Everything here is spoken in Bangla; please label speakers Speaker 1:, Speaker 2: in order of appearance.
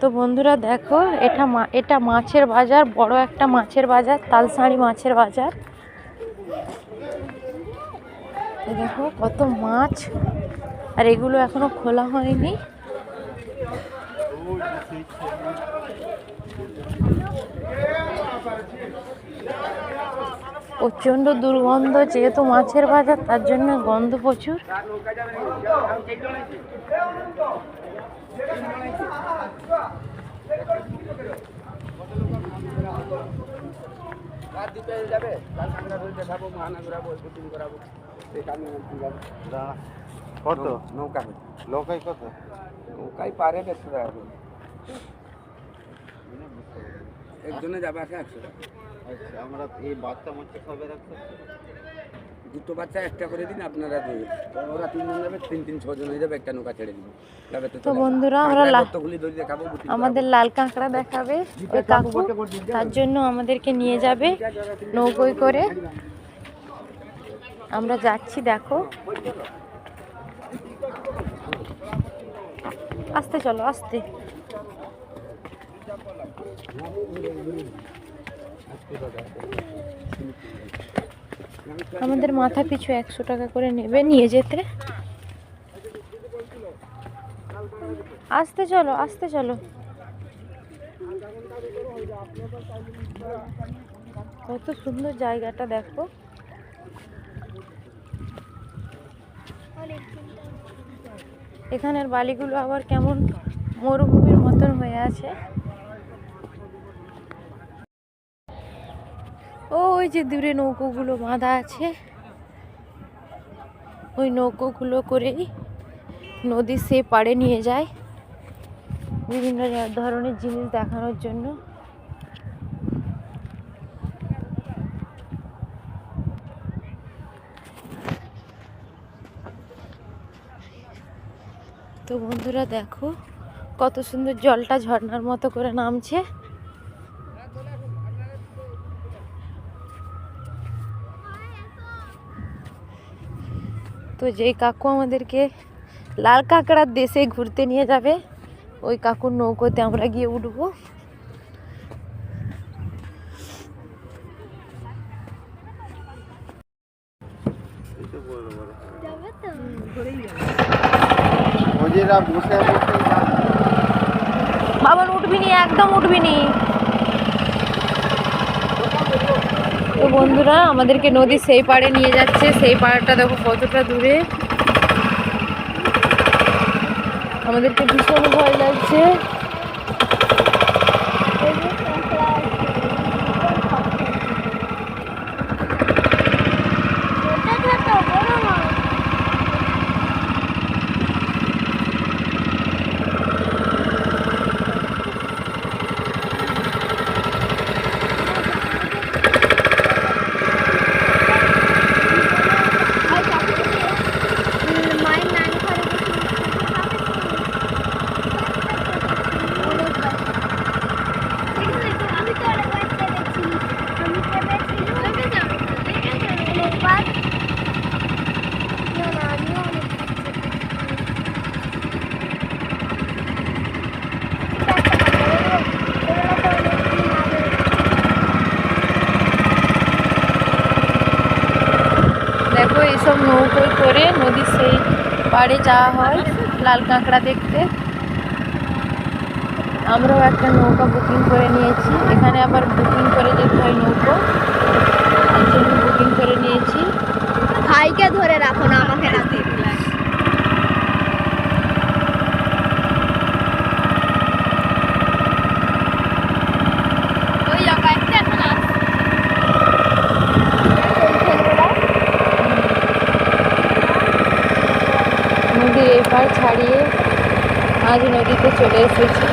Speaker 1: তো বন্ধুরা দেখো, এটা মাছের বাজার, বড় একটা মাছের বাজার, তালসাঁড়ি মাছের বাজার। দেখো কত মাছ, আর এগুলো এখনো খোলা হয়নি। প্রচন্ড দুর্গন্ধ, যেহেতু মাছের বাজার তার জন্য গন্ধ প্রচুর।
Speaker 2: কত নৌকা? নৌকায় কত? নৌকায় পারে 150 টাকা। একজনে যাবে 100 টাকা। আচ্ছা, আমরা এই বাচ্চা মাছ সবে রাখতে, দুটো বাচ্চা একটা করে দিন আপনারা, ওরা 3 জন যাবে, 3 6 জন হয়ে যাবে, একটা নৌকা ছেড়ে দিন।
Speaker 1: তো বন্ধুরা আমরা আমাদের লাল কাঁকড়া দেখাবে ওই কাকু, তার জন্য আমাদেরকে নিয়ে যাবে নৌকোয় করে। আমরা যাচ্ছি, দেখো আস্তে চলো, আস্তে। আমাদের মাথা পিছু 100 টাকা করে নেবে নিয়ে যেতে। আস্তে চলো, আস্তে চলো। কত সুন্দর জায়গাটা দেখো। এখানের বালিগুলো আবার কেমন মরুভূমির মতন হয়ে আছে। ওই যে দূরে নৌকোগুলো বাঁধা আছে, ওই নৌকোগুলো করেই নদীর সে পাড়ে নিয়ে যায় বিভিন্ন ধরনের জিনিস দেখানোর জন্য। তো বন্ধুরা দেখো কত সুন্দর জলটা ঝর্ণার মতো করে নামছে। তো যেই কাকু আমাদেরকে লাল কাঁকড়ার দেশে ঘুরতে নিয়ে যাবে, ওই কাকুর নৌকোতে আমরা গিয়ে উঠবো। বাবা উঠবি নি, একদম উঠবি নি। তো বন্ধুরা আমাদেরকে নদীর সেই পাড়ে নিয়ে যাচ্ছে। সেই পাড়টা দেখো কতটা দূরে। আমাদেরকে ভীষণ ভয় লাগছে। দেখো এইসব নৌকোয় করে নদীর সেই পাড়ে যাওয়া হয় লাল কাঁকড়া দেখতে। আমরাও একটা নৌকা বুকিং করে নিয়েছি। এখানে আবার বুকিং করে যেতে হয় নৌকো, তার জন্য বুকিং করে নিয়েছি।
Speaker 3: ভাইকে ধরে রাখো না, আমাকে রাখতে।
Speaker 1: নদীর এপার ছাড়িয়ে আজ নদীতে চলে এসেছি।